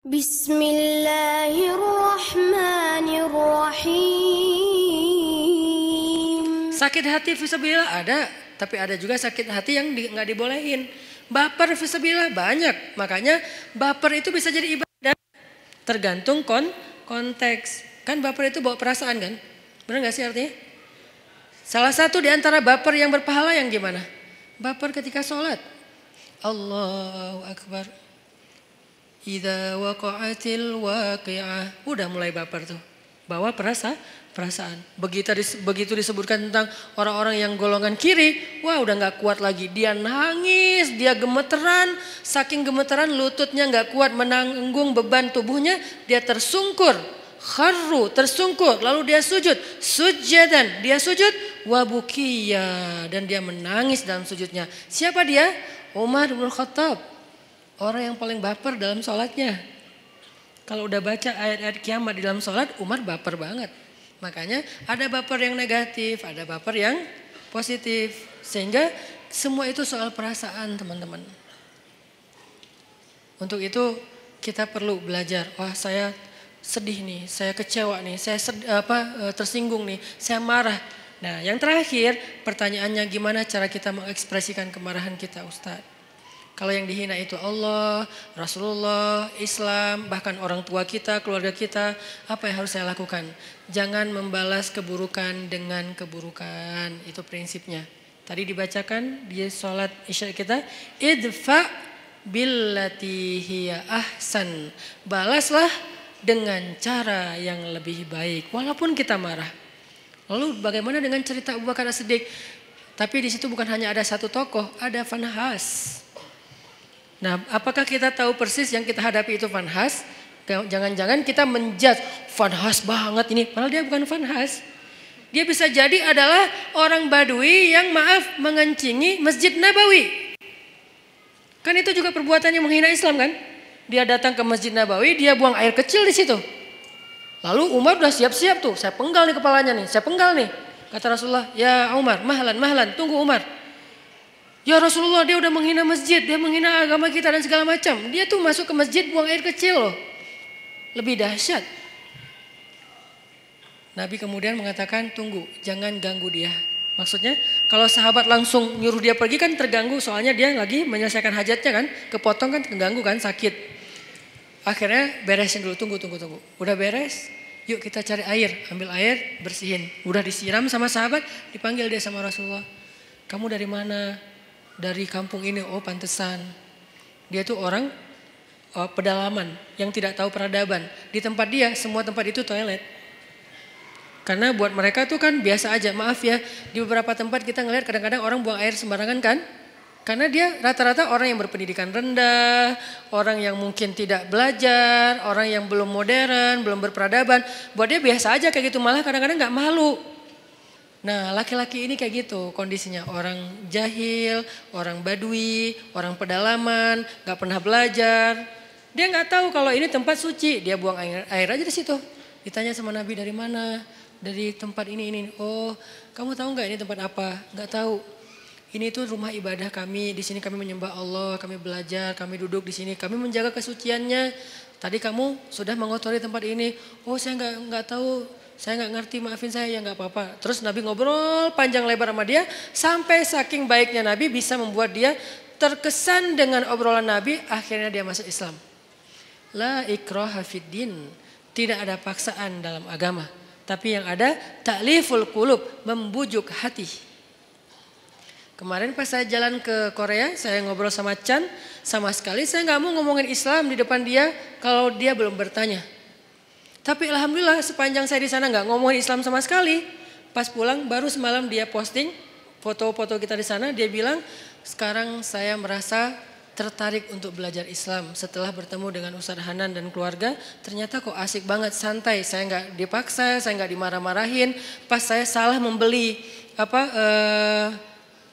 Bismillahirrahmanirrahim. Sakit hati fisabilillah ada, tapi ada juga sakit hati yang nggak dibolehin. Baper fisabilillah banyak, makanya baper itu bisa jadi ibadah. Tergantung konteks. Kan baper itu bawa perasaan kan? Benar nggak sih artinya? Salah satu di antara baper yang berpahala yang gimana? Baper ketika sholat. Allahu Akbar. Idza waqa'atil waqi'ah. Udah mulai baper tuh. Bawa perasaan. Begitu disebutkan tentang orang-orang yang golongan kiri, wah udah nggak kuat lagi. Dia nangis, dia gemeteran, saking gemeteran lututnya nggak kuat menanggung beban tubuhnya, dia tersungkur, kharru, tersungkur, lalu dia sujud, sujadan, dia sujud, wabukiya, dan dia menangis dalam sujudnya. Siapa dia? Umar bin Khattab. Orang yang paling baper dalam sholatnya. Kalau udah baca ayat-ayat kiamat di dalam sholat, Umar baper banget. Makanya ada baper yang negatif, ada baper yang positif. Sehingga semua itu soal perasaan teman-teman. Untuk itu kita perlu belajar. Wah saya sedih nih, saya kecewa nih, saya tersinggung nih, saya marah. Nah yang terakhir pertanyaannya gimana cara kita mengekspresikan kemarahan kita Ustadz. Kalau yang dihina itu Allah, Rasulullah, Islam, bahkan orang tua kita, keluarga kita, apa yang harus saya lakukan? Jangan membalas keburukan dengan keburukan, itu prinsipnya. Tadi dibacakan di sholat isya kita, idfa billati hiya ahsan. Balaslah dengan cara yang lebih baik, walaupun kita marah. Lalu bagaimana dengan cerita Abu Bakar As-Siddiq? Tapi di situ bukan hanya ada satu tokoh, ada Fanhas. Nah, apakah kita tahu persis yang kita hadapi itu Fanhas? Jangan-jangan kita menjudge Fanhas banget ini, padahal dia bukan Fanhas. Dia bisa jadi adalah orang Badui yang mengencingi Masjid Nabawi. Kan itu juga perbuatan yang menghina Islam kan? Dia datang ke Masjid Nabawi, dia buang air kecil di situ. Lalu Umar udah siap-siap tuh, saya penggal nih kepalanya nih, saya penggal nih. Kata Rasulullah, ya Umar, mahlan, tunggu Umar. Ya Rasulullah dia udah menghina masjid, dia menghina agama kita dan segala macam. Dia tuh masuk ke masjid buang air kecil loh. Lebih dahsyat. Nabi kemudian mengatakan tunggu, jangan ganggu dia. Maksudnya kalau sahabat langsung nyuruh dia pergi kan terganggu. Soalnya dia lagi menyelesaikan hajatnya kan. Kepotong kan terganggu kan, sakit. Akhirnya beresin dulu, tunggu. Udah beres, yuk kita cari air. Ambil air, bersihin. Udah disiram sama sahabat, dipanggil dia sama Rasulullah. Kamu dari mana? Dari kampung ini, oh pantesan. Dia tuh orang pedalaman yang tidak tahu peradaban. Di tempat dia, semua tempat itu toilet. Karena buat mereka tuh kan biasa aja. Maaf ya, di beberapa tempat kita ngelihat kadang-kadang orang buang air sembarangan kan. Karena dia rata-rata orang yang berpendidikan rendah, orang yang mungkin tidak belajar, orang yang belum modern, belum berperadaban. Buat dia biasa aja kayak gitu, malah kadang-kadang gak malu. Nah laki-laki ini kayak gitu kondisinya, orang jahil, orang badui, orang pedalaman, gak pernah belajar. Dia gak tahu kalau ini tempat suci, dia buang air aja di situ. Ditanya sama Nabi dari mana? Dari tempat ini. Oh kamu tahu gak ini tempat apa? Gak tahu. Ini tuh rumah ibadah kami, di sini kami menyembah Allah, kami belajar, kami duduk di sini, kami menjaga kesuciannya. Tadi kamu sudah mengotori tempat ini. Oh saya nggak tahu. Saya nggak ngerti, maafin saya ya nggak apa-apa. Terus Nabi ngobrol panjang lebar sama dia sampai saking baiknya Nabi bisa membuat dia terkesan dengan obrolan Nabi. Akhirnya dia masuk Islam. La ikraha fiddin, tidak ada paksaan dalam agama. Tapi yang ada ta'liful qulub, membujuk hati. Kemarin pas saya jalan ke Korea, saya ngobrol sama Chan, sama sekali saya nggak mau ngomongin Islam di depan dia kalau dia belum bertanya. Tapi alhamdulillah sepanjang saya di sana nggak ngomongin Islam sama sekali. Pas pulang baru semalam dia posting foto-foto kita di sana. Dia bilang sekarang saya merasa tertarik untuk belajar Islam. Setelah bertemu dengan Ustadz Hanan dan keluarga, ternyata kok asik banget, santai. Saya nggak dipaksa, saya nggak dimarah-marahin. Pas saya salah membeli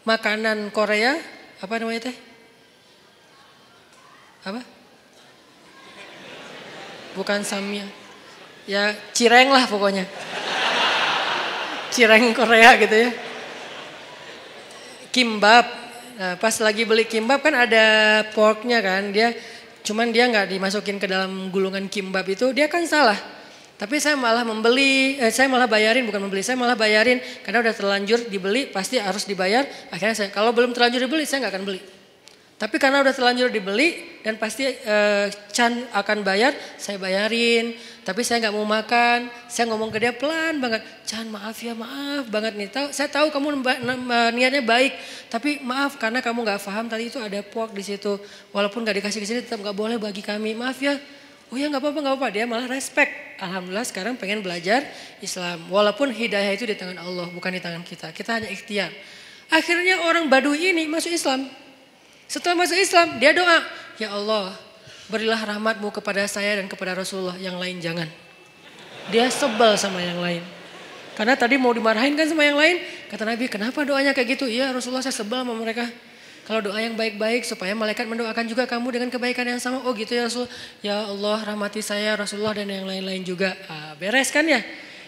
makanan Korea, apa namanya teh? Apa? Bukan samyang. Ya cireng lah pokoknya. Cireng Korea gitu ya. Kimbap. Nah, pas lagi beli kimbap kan ada porknya kan. Dia cuman dia nggak dimasukin ke dalam gulungan kimbab itu, dia kan salah. Tapi saya malah saya malah bayarin, bukan membeli, saya malah bayarin karena udah terlanjur dibeli pasti harus dibayar. Akhirnya saya kalau belum terlanjur dibeli saya nggak akan beli. Tapi karena udah terlanjur dibeli dan pasti Chan akan bayar, saya bayarin. Tapi saya nggak mau makan, saya ngomong ke dia pelan banget, Chan maaf ya, maaf banget nih. Saya tahu kamu niatnya baik, tapi maaf karena kamu nggak paham tadi itu ada pork di situ. Walaupun nggak dikasih ke sini tetap nggak boleh bagi kami, maaf ya. Oh ya nggak apa-apa, dia malah respect. Alhamdulillah sekarang pengen belajar Islam. Walaupun hidayah itu di tangan Allah, bukan di tangan kita. Kita hanya ikhtiar. Akhirnya orang Badui ini masuk Islam. Setelah masuk Islam, dia doa, ya Allah, berilah rahmatmu kepada saya dan kepada Rasulullah, yang lain jangan. Dia sebel sama yang lain. Karena tadi mau dimarahin kan sama yang lain. Kata Nabi, kenapa doanya kayak gitu? Iya Rasulullah, saya sebel sama mereka. Kalau doa yang baik-baik supaya malaikat mendoakan juga kamu dengan kebaikan yang sama. Oh gitu ya Rasul. Ya Allah rahmati saya, Rasulullah dan yang lain-lain juga. Beres kan ya?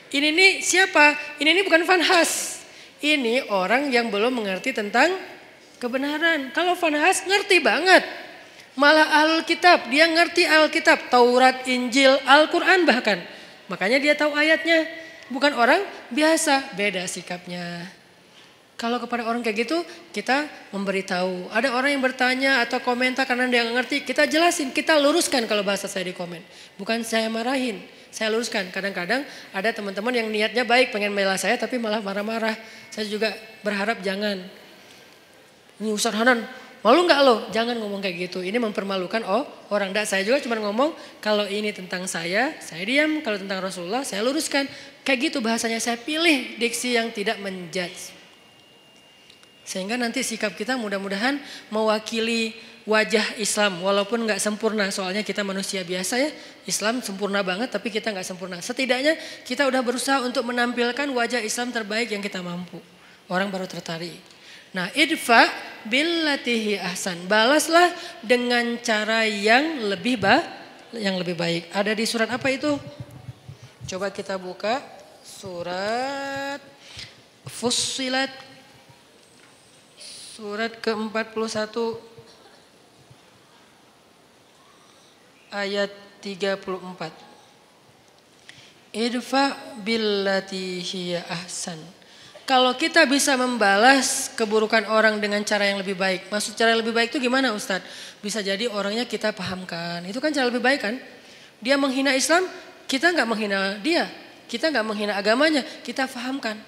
Ini nih siapa? Ini bukan Fanhas. Ini orang yang belum mengerti tentang kebenaran. Kalau Fanhas ngerti banget. Malah Alkitab, dia ngerti Alkitab. Taurat, Injil, Al-Quran bahkan. Makanya dia tahu ayatnya. Bukan orang biasa, beda sikapnya. Kalau kepada orang kayak gitu, kita memberitahu. Ada orang yang bertanya atau komentar karena dia nggak ngerti, kita jelasin, kita luruskan kalau bahasa saya di komen. Bukan saya marahin, saya luruskan. Kadang-kadang ada teman-teman yang niatnya baik, pengen membela saya tapi malah marah-marah. Saya juga berharap jangan. Ini Ustaz Hanan, malu nggak lo? Jangan ngomong kayak gitu. Ini mempermalukan orang. Saya juga cuma ngomong kalau ini tentang saya diam. Kalau tentang Rasulullah, saya luruskan. Kayak gitu bahasanya, saya pilih diksi yang tidak menjudge. Sehingga nanti sikap kita mudah-mudahan mewakili wajah Islam. Walaupun gak sempurna, soalnya kita manusia biasa ya. Islam sempurna banget tapi kita gak sempurna. Setidaknya kita udah berusaha untuk menampilkan wajah Islam terbaik yang kita mampu. Orang baru tertarik. Nah, idfa billatihi ahsan. Balaslah dengan cara yang lebih baik. Ada di surat apa itu? Coba kita buka surat Fussilat. Surat ke-41 ayat 34. Idfa billati hiya ahsan. Kalau kita bisa membalas keburukan orang dengan cara yang lebih baik. Maksud cara yang lebih baik itu gimana Ustadz? Bisa jadi orangnya kita pahamkan. Itu kan cara lebih baik kan? Dia menghina Islam, kita nggak menghina dia. Kita nggak menghina agamanya, kita pahamkan.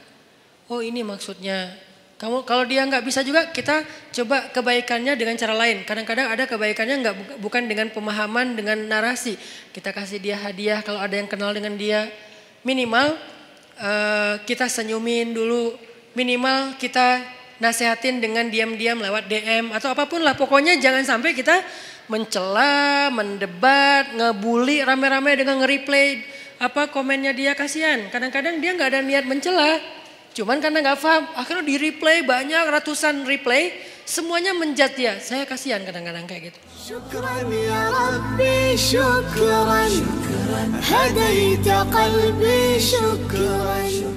Oh ini maksudnya. Kalau dia nggak bisa juga, kita coba kebaikannya dengan cara lain. Kadang-kadang ada kebaikannya bukan dengan pemahaman, dengan narasi. Kita kasih dia hadiah kalau ada yang kenal dengan dia. Minimal kita senyumin dulu. Minimal kita nasehatin dengan diam-diam lewat DM atau apapun lah. Pokoknya jangan sampai kita mencela, mendebat, ngebully rame-rame dengan nge-replay komennya dia. Kasihan. Kadang-kadang dia nggak ada niat mencela. Cuman karena gak paham, akhirnya di replay banyak ratusan replay, semuanya menjat dia. Saya kasihan kadang-kadang kayak gitu. Syukran ya Rabbi, syukran, hadaita qalbi, syukran.